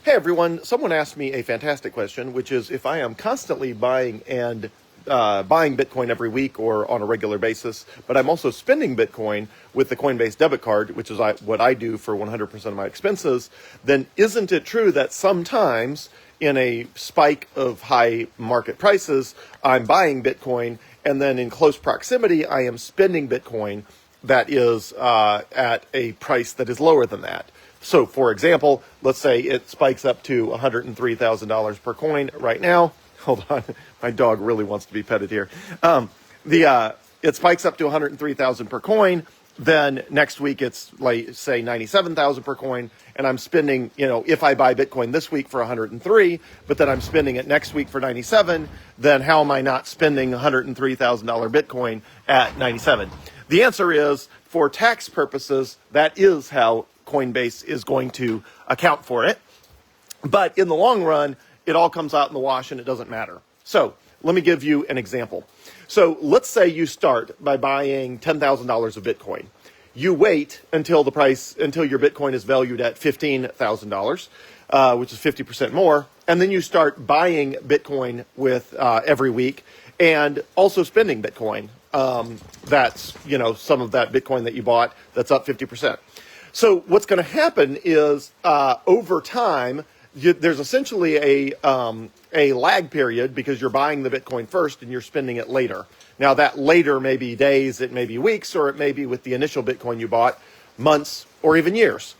Hey everyone, someone asked me a fantastic question, which is if I am constantly buying Bitcoin every week or on a regular basis, but I'm also spending Bitcoin with the Coinbase Debit card, which is what I do for 100% of my expenses, then isn't it true that sometimes in a spike of high market prices, I'm buying Bitcoin, and then in close proximity, I am spending Bitcoin that is at a price that is lower than that? So, for example, let's say it spikes up to $103,000 per coin right now. Hold on, my dog really wants to be petted here. It spikes up to $103,000 per coin. Then next week it's like say $97,000 per coin, and I'm spending, if I buy Bitcoin this week for 103, but then I'm spending it next week for 97, then how am I not spending $103,000 Bitcoin at 97? The answer is, for tax purposes, that is how Coinbase is going to account for it. But in the long run, it all comes out in the wash and it doesn't matter. So let me give you an example. So let's say you start by buying $10,000 of Bitcoin. You wait until your Bitcoin is valued at $15,000, which is 50% more. And then you start buying Bitcoin with every week and also spending Bitcoin. That's, some of that Bitcoin that you bought that's up 50%. So what's going to happen is over time, there's essentially a lag period because you're buying the Bitcoin first and you're spending it later. Now that later may be days, it may be weeks, or it may be with the initial Bitcoin you bought, months or even years.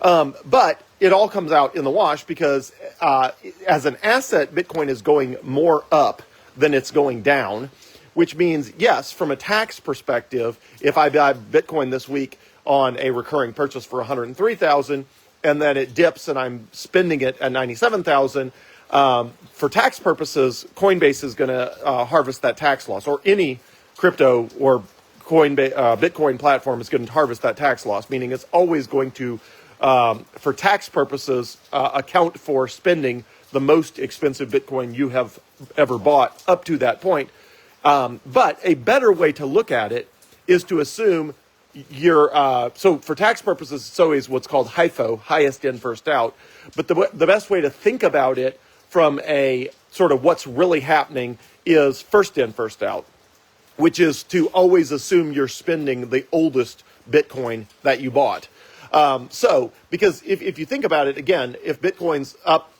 But it all comes out in the wash because as an asset, Bitcoin is going more up than it's going down, which means, yes, from a tax perspective, if I buy Bitcoin this week on a recurring purchase for 103,000, and then it dips and I'm spending it at 97,000, for tax purposes, Coinbase is going to harvest that tax loss, or any crypto or Bitcoin platform is going to harvest that tax loss, meaning it's always going to, for tax purposes, account for spending the most expensive Bitcoin you have ever bought up to that point. But a better way to look at it is to assume so for tax purposes, it's always what's called HIFO, highest in, first out. But the best way to think about it from a sort of what's really happening is first in, first out, which is to always assume you're spending the oldest Bitcoin that you bought. Because if you think about it, again, if Bitcoin's up,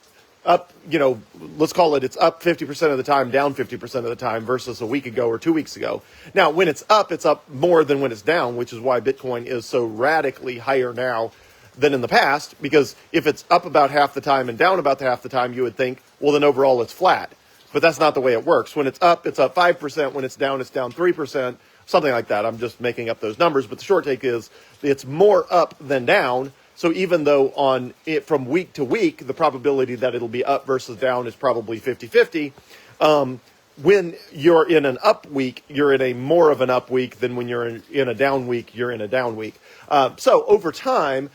let's call it's up 50% of the time, down 50% of the time versus a week ago or 2 weeks ago. Now, when it's up more than when it's down, which is why Bitcoin is so radically higher now than in the past, because if it's up about half the time and down about half the time, you would think, well, then overall it's flat. But that's not the way it works. When it's up 5%. When it's down 3%, something like that. I'm just making up those numbers. But the short take is it's more up than down. So even though from week to week, the probability that it'll be up versus down is probably 50-50, when you're in an up week, you're in a more of an up week than when you're in a down week, you're in a down week. So over time,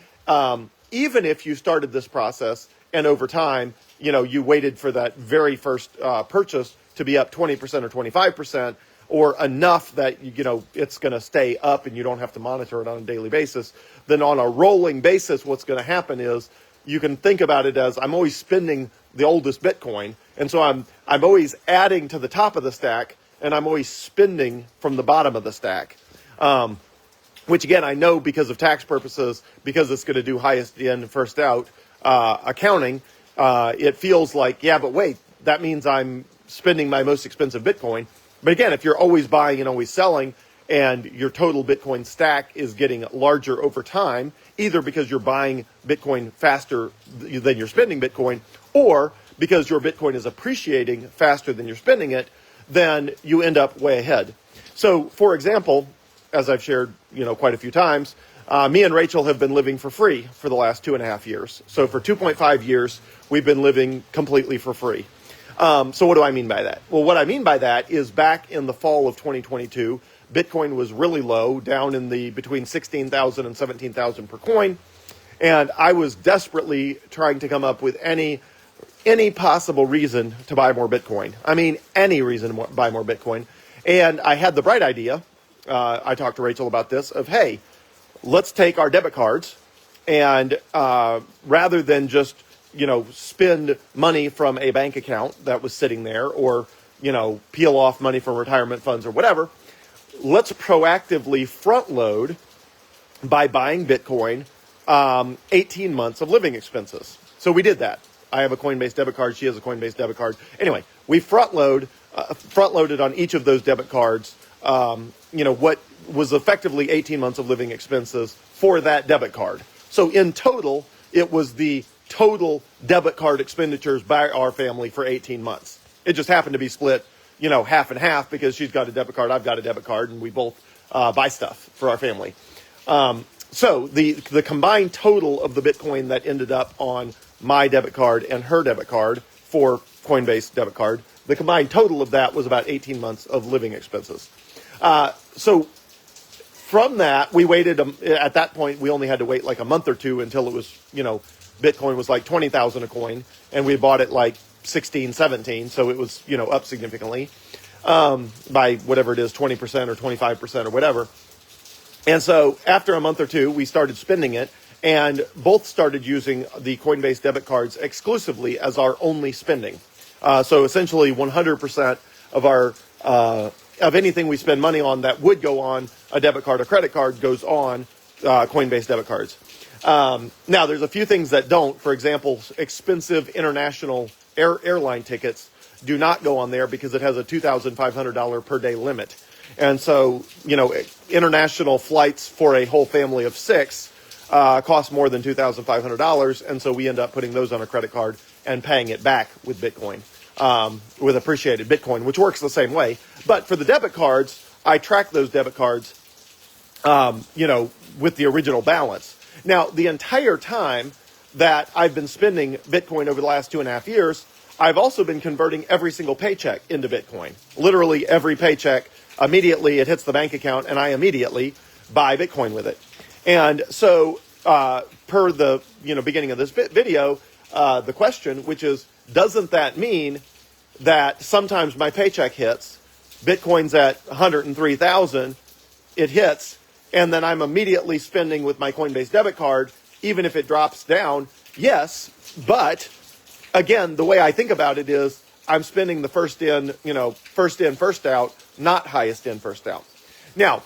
even if you started this process and over time, you waited for that very first purchase to be up 20% or 25%, or enough that it's going to stay up and you don't have to monitor it on a daily basis, then on a rolling basis, what's going to happen is you can think about it as I'm always spending the oldest Bitcoin, and so I'm always adding to the top of the stack, and I'm always spending from the bottom of the stack. Which again, I know because of tax purposes, because it's going to do highest in, first out accounting, it feels like, yeah, but wait, that means I'm spending my most expensive Bitcoin. But again, if you're always buying and always selling, and your total Bitcoin stack is getting larger over time, either because you're buying Bitcoin faster than you're spending Bitcoin, or because your Bitcoin is appreciating faster than you're spending it, then you end up way ahead. So, for example, as I've shared, quite a few times, me and Rachel have been living for free for the last 2.5 years. So for 2.5 years, we've been living completely for free. So what do I mean by that? Well, what I mean by that is back in the fall of 2022, Bitcoin was really low, down in between 16,000 and 17,000 per coin. And I was desperately trying to come up with any possible reason to buy more Bitcoin. I mean, any reason to buy more Bitcoin. And I had the bright idea, I talked to Rachel about this, of, hey, let's take our debit cards and rather than just spend money from a bank account that was sitting there, or, peel off money from retirement funds or whatever. Let's proactively front load by buying Bitcoin 18 months of living expenses. So we did that. I have a Coinbase debit card. She has a Coinbase debit card. Anyway, we front loaded on each of those debit cards, what was effectively 18 months of living expenses for that debit card. So in total, it was the total debit card expenditures by our family for 18 months. It just happened to be split, half and half, because she's got a debit card, I've got a debit card, and we both buy stuff for our family. So the combined total of the Bitcoin that ended up on my debit card and her debit card for Coinbase debit card, the combined total of that was about 18 months of living expenses. So from that, we waited, at that point, we only had to wait like a month or two until it was, Bitcoin was like 20,000 a coin, and we bought it like 16, 17, so it was, up significantly by whatever it is, 20% or 25% or whatever. And so after a month or two, we started spending it, and both started using the Coinbase debit cards exclusively as our only spending. So essentially 100% of our of anything we spend money on that would go on a debit card or credit card goes on Coinbase debit cards. Now, there's a few things that don't. For example, expensive international airline tickets do not go on there because it has a $2,500 per day limit. And so, international flights for a whole family of 6 cost more than $2,500. And so we end up putting those on a credit card and paying it back with Bitcoin, with appreciated Bitcoin, which works the same way. But for the debit cards, I track those debit cards, with the original balance. Now, the entire time that I've been spending Bitcoin over the last 2.5 years, I've also been converting every single paycheck into Bitcoin. Literally every paycheck, immediately it hits the bank account, and I immediately buy Bitcoin with it. And so, per the beginning of this video, the question, which is, doesn't that mean that sometimes my paycheck hits, Bitcoin's at 103,000, it hits, and then I'm immediately spending with my Coinbase debit card, even if it drops down? Yes, but again, the way I think about it is I'm spending the first in, first out, not highest in, first out. Now,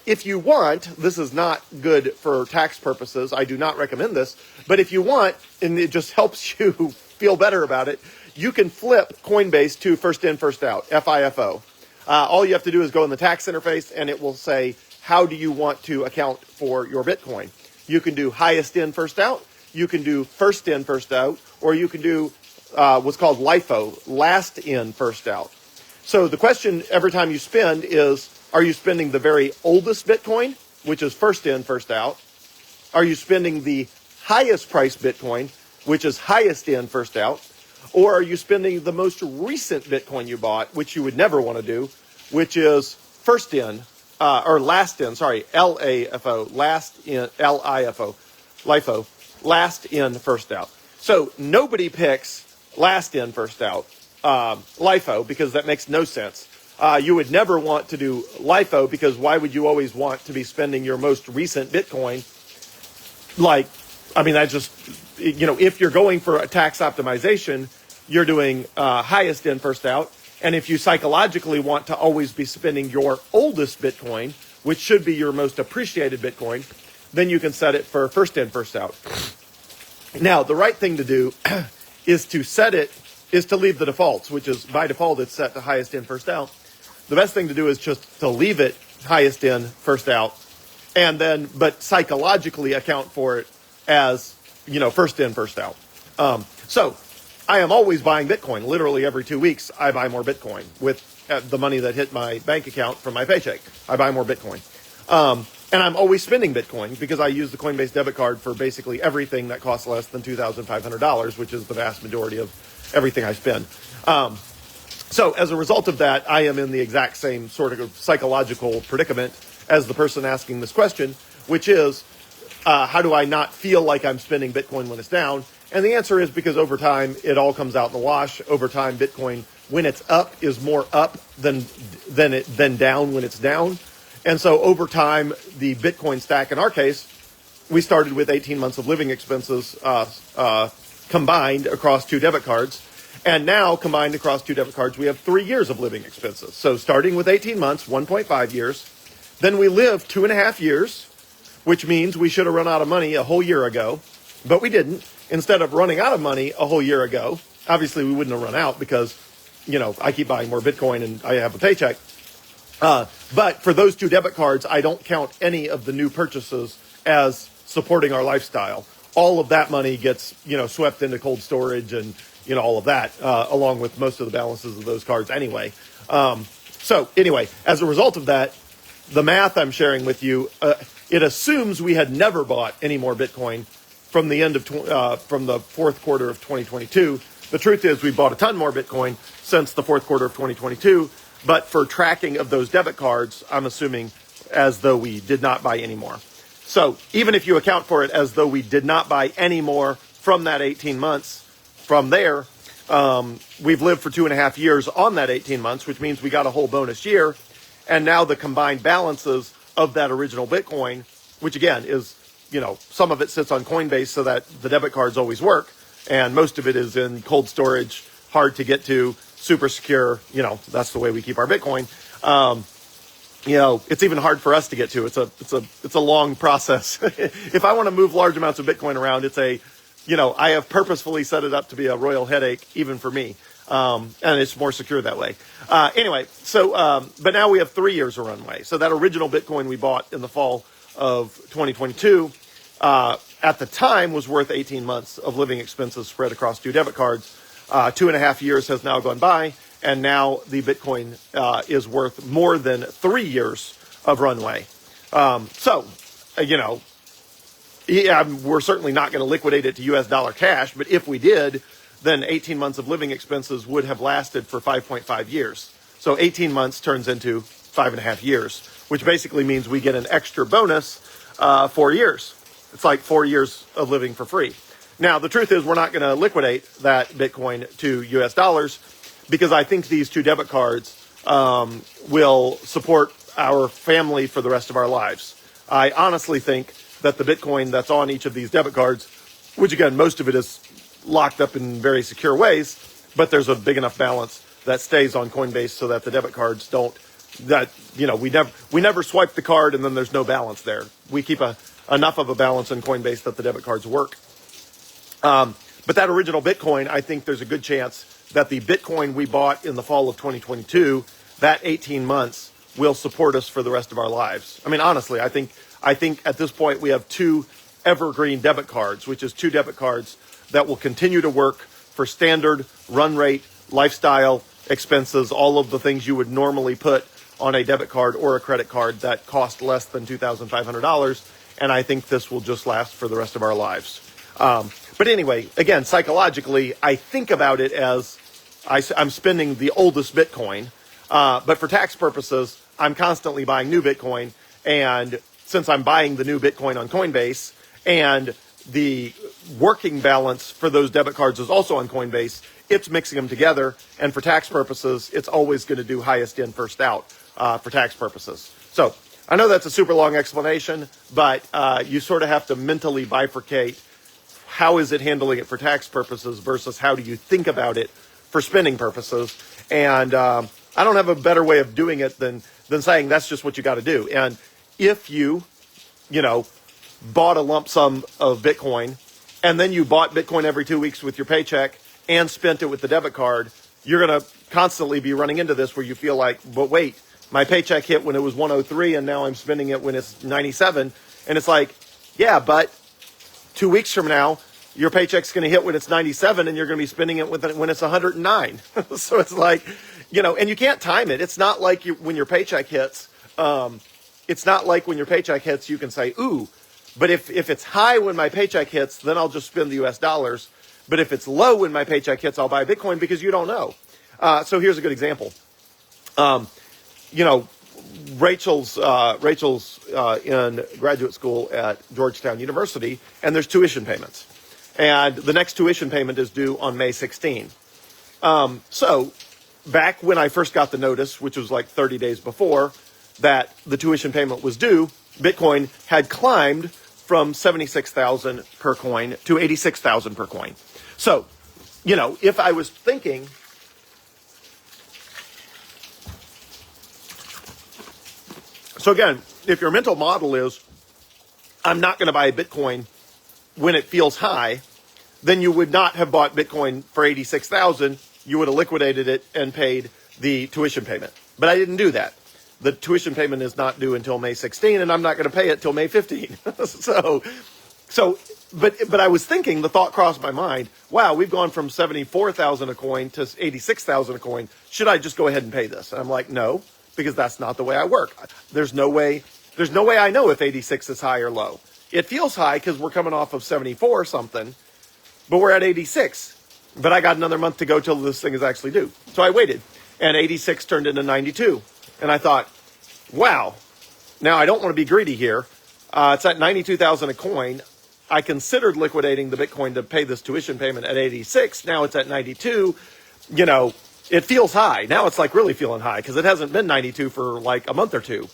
if you want, this is not good for tax purposes, I do not recommend this, but if you want, and it just helps you feel better about it, you can flip Coinbase to first in, first out, FIFO. All you have to do is go in the tax interface, and it will say, how do you want to account for your Bitcoin? You can do highest in, first out, you can do first in, first out, or you can do what's called LIFO, last in, first out. So the question every time you spend is, are you spending the very oldest Bitcoin, which is first in, first out? Are you spending the highest price Bitcoin, which is highest in, first out? Or are you spending the most recent Bitcoin you bought, which you would never want to do, which is first in, or last in, sorry, LAFO, last in, LIFO, LIFO, last in, first out. So nobody picks last in, first out, LIFO, because that makes no sense. You would never want to do LIFO, because why would you always want to be spending your most recent Bitcoin? I just, if you're going for a tax optimization, you're doing highest in, first out. And if you psychologically want to always be spending your oldest Bitcoin, which should be your most appreciated Bitcoin, then you can set it for first in, first out. Now, the right thing to do is to leave the defaults, which is by default, it's set to highest in, first out. The best thing to do is just to leave it highest in, first out, and then, but psychologically account for it as, first in, first out. So I am always buying Bitcoin. Literally every 2 weeks, I buy more Bitcoin with the money that hit my bank account from my paycheck. I buy more Bitcoin. And I'm always spending Bitcoin because I use the Coinbase debit card for basically everything that costs less than $2,500, which is the vast majority of everything I spend. So as a result of that, I am in the exact same sort of psychological predicament as the person asking this question, which is, how do I not feel like I'm spending Bitcoin when it's down? And the answer is because over time, it all comes out in the wash. Over time, Bitcoin, when it's up, is more up than down when it's down. And so over time, the Bitcoin stack, in our case, we started with 18 months of living expenses combined across 2 debit cards. And now, combined across 2 debit cards, we have 3 years of living expenses. So starting with 18 months, 1.5 years. Then we live 2.5 years, which means we should have run out of money a whole year ago. But we didn't. Instead of running out of money a whole year ago, obviously we wouldn't have run out because, I keep buying more Bitcoin and I have a paycheck. But for those 2 debit cards, I don't count any of the new purchases as supporting our lifestyle. All of that money gets, swept into cold storage and, all of that, along with most of the balances of those cards anyway. So anyway, as a result of that, the math I'm sharing with you, it assumes we had never bought any more Bitcoin from the end of from the fourth quarter of 2022. The truth is we bought a ton more Bitcoin since the fourth quarter of 2022. But for tracking of those debit cards, I'm assuming as though we did not buy any more. So even if you account for it as though we did not buy any more from that 18 months, from there, we've lived for 2.5 years on that 18 months, which means we got a whole bonus year. And now the combined balances of that original Bitcoin, which again is, some of it sits on Coinbase so that the debit cards always work. And most of it is in cold storage, hard to get to, super secure. That's the way we keep our Bitcoin. It's even hard for us to get to. It's a long process. If I want to move large amounts of Bitcoin around, I have purposefully set it up to be a royal headache, even for me. And it's more secure that way. Anyway, but now we have 3 years of runway. So that original Bitcoin we bought in the fall of 2022, at the time was worth 18 months of living expenses spread across 2 debit cards. 2.5 years has now gone by, and now the Bitcoin is worth more than 3 years of runway. We're certainly not going to liquidate it to US dollar cash, but if we did, then 18 months of living expenses would have lasted for 5.5 years. So 18 months turns into 5.5 years, which basically means we get an extra bonus 4 years. It's like 4 years of living for free. Now, the truth is we're not going to liquidate that Bitcoin to US dollars because I think these 2 debit cards will support our family for the rest of our lives. I honestly think that the Bitcoin that's on each of these debit cards, which again, most of it is locked up in very secure ways, but there's a big enough balance that stays on Coinbase so that the debit cards we never swipe the card and then there's no balance there. We keep enough of a balance in Coinbase that the debit cards work. But that original Bitcoin, I think there's a good chance that the Bitcoin we bought in the fall of 2022, that 18 months will support us for the rest of our lives. I mean, honestly, I think at this point we have 2 evergreen debit cards, which is 2 debit cards that will continue to work for standard run rate, lifestyle expenses, all of the things you would normally put on a debit card or a credit card that cost less than $2,500. And I think this will just last for the rest of our lives. But anyway, again, psychologically, I think about it as I'm spending the oldest Bitcoin. But for tax purposes, I'm constantly buying new Bitcoin. And since I'm buying the new Bitcoin on Coinbase and the working balance for those debit cards is also on Coinbase, it's mixing them together. And for tax purposes, it's always going to do highest in, first out for tax purposes. So I know that's a super long explanation, but you sort of have to mentally bifurcate how is it handling it for tax purposes versus how do you think about it for spending purposes. And I don't have a better way of doing it than saying that's just what you got to do. And if you bought a lump sum of Bitcoin and then you bought Bitcoin every 2 weeks with your paycheck and spent it with the debit card, you're going to constantly be running into this where you feel like, but wait, my paycheck hit when it was 103 and now I'm spending it when it's 97. And it's like, yeah, but 2 weeks from now, your paycheck's going to hit when it's 97 and you're going to be spending it when it's 109. So it's like, and you can't time it. It's not like when your paycheck hits, you can say, ooh, but if it's high when my paycheck hits, then I'll just spend the US dollars. But if it's low when my paycheck hits, I'll buy Bitcoin because you don't know. So here's a good example. Rachel's in graduate school at Georgetown University, and there's tuition payments. And the next tuition payment is due on May 16. So back when I first got the notice, which was like 30 days before that the tuition payment was due, Bitcoin had climbed from 76,000 per coin to 86,000 per coin. So, if I was thinking, so again, if your mental model is, I'm not going to buy Bitcoin when it feels high, then you would not have bought Bitcoin for 86,000. You would have liquidated it and paid the tuition payment. But I didn't do that. The tuition payment is not due until May 16, and I'm not going to pay it till May 15. But I was thinking, the thought crossed my mind, wow, we've gone from 74,000 a coin to 86,000 a coin. Should I just go ahead and pay this? And I'm like, no, because that's not the way I work. There's no way I know if 86 is high or low. It feels high because we're coming off of 74 or something, but we're at 86. But I got another month to go till this thing is actually due. So I waited, and 86 turned into 92. And I thought, wow, now I don't want to be greedy here. It's at 92,000 a coin. I considered liquidating the Bitcoin to pay this tuition payment at 86. Now it's at 92. It feels high. Now it's like really feeling high because it hasn't been 92 for like a month or two.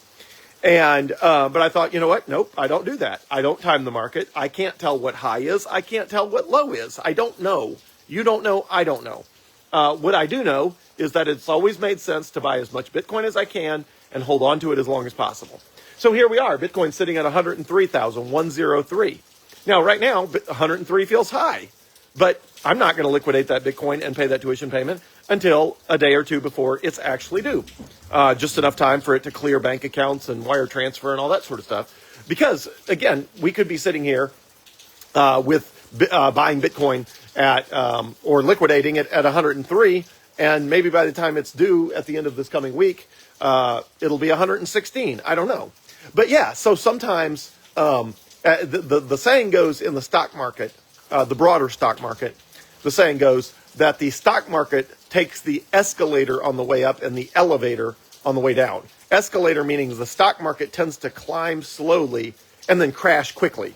And, but I thought, you know what? Nope, I don't do that. I don't time the market. I can't tell what high is. I can't tell what low is. I don't know. You don't know. I don't know. What I do know is that it's always made sense to buy as much Bitcoin as I can and hold on to it as long as possible. So here we are. Bitcoin sitting at 103,000, 103. Now, right now, 103 feels high, but I'm not going to liquidate that Bitcoin and pay that tuition payment until a day or two before it's actually due. Just enough time for it to clear bank accounts and wire transfer and all that sort of stuff. Because, again, we could be sitting here with buying Bitcoin at or liquidating it at 103, and maybe by the time it's due at the end of this coming week, it'll be 116. I don't know. But yeah, so sometimes the saying goes in the stock market, the broader stock market, the saying goes that the stock market takes the escalator on the way up and the elevator on the way down. Escalator meaning the stock market tends to climb slowly and then crash quickly.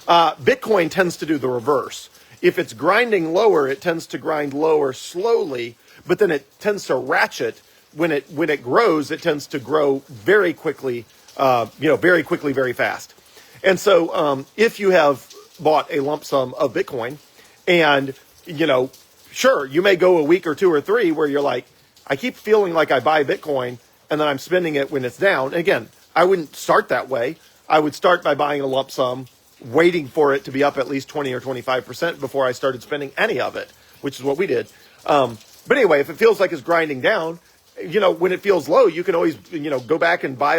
Bitcoin tends to do the reverse. If it's grinding lower, it tends to grind lower slowly, but then it tends to ratchet. When it grows, it tends to grow very quickly, very fast. And so if you have bought a lump sum of Bitcoin and, sure, you may go a week or two or three where you're like, I keep feeling like I buy Bitcoin and then I'm spending it when it's down. And again, I wouldn't start that way. I would start by buying a lump sum, waiting for it to be up at least 20 or 25% before I started spending any of it, which is what we did. But anyway, if it feels like it's grinding down, when it feels low, you can always, go back and buy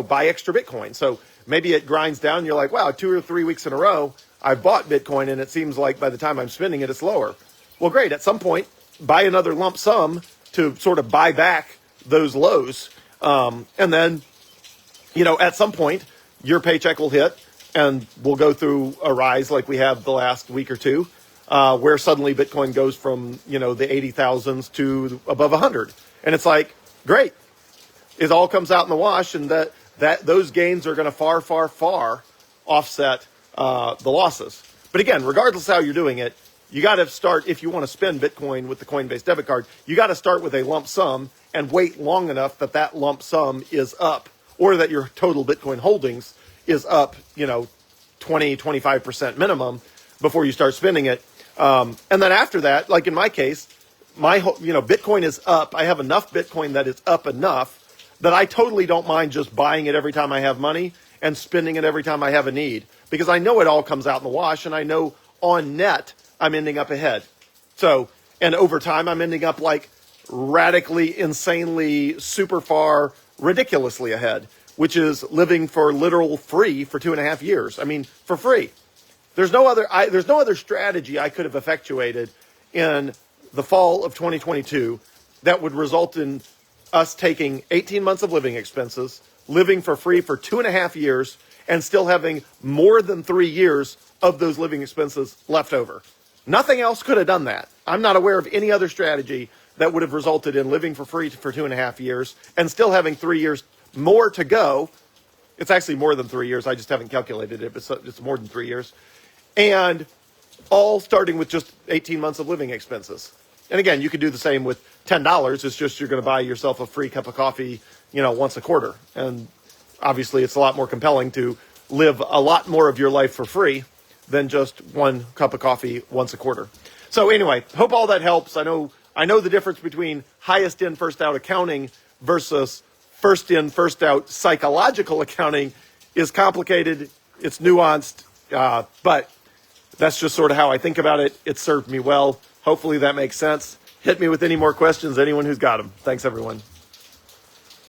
buy extra Bitcoin. So maybe it grinds down and you're like, wow, 2 or 3 weeks in a row, I've bought Bitcoin and it seems like by the time I'm spending it, it's lower. Well, great. At some point, buy another lump sum to sort of buy back those lows. And then, at some point, your paycheck will hit and we'll go through a rise like we have the last week or two, where suddenly Bitcoin goes from, the 80,000s to above 100. And it's like, great. It all comes out in the wash, and that those gains are going to far, far, far offset the losses. But again, regardless of how you're doing it, you got to start, if you want to spend Bitcoin with the Coinbase debit card, you got to start with a lump sum and wait long enough that lump sum is up, or that your total Bitcoin holdings is up, 20, 25% minimum before you start spending it. And then after that, like in my case, Bitcoin is up. I have enough Bitcoin that is up enough that I totally don't mind just buying it every time I have money and spending it every time I have a need, because I know it all comes out in the wash, and I know on net I'm ending up ahead. So, and over time I'm ending up like radically, insanely, super far, ridiculously ahead, which is living for literal free for 2.5 years. I mean, for free. There's no other strategy I could have effectuated in the fall of 2022 that would result in us taking 18 months of living expenses, living for free for 2.5 years, and still having more than 3 years of those living expenses left over. Nothing else could have done that. I'm not aware of any other strategy that would have resulted in living for free for 2.5 years and still having 3 years more to go. It's actually more than 3 years. I just haven't calculated it, but it's more than 3 years. And all starting with just 18 months of living expenses. And again, you could do the same with $10. It's just you're going to buy yourself a free cup of coffee, once a quarter. And obviously, it's a lot more compelling to live a lot more of your life for free than just one cup of coffee once a quarter. So anyway, hope all that helps. I know the difference between highest in, first out accounting versus first in, first out psychological accounting is complicated. It's nuanced, but that's just sort of how I think about it. It served me well. Hopefully that makes sense. Hit me with any more questions, anyone who's got them. Thanks, everyone.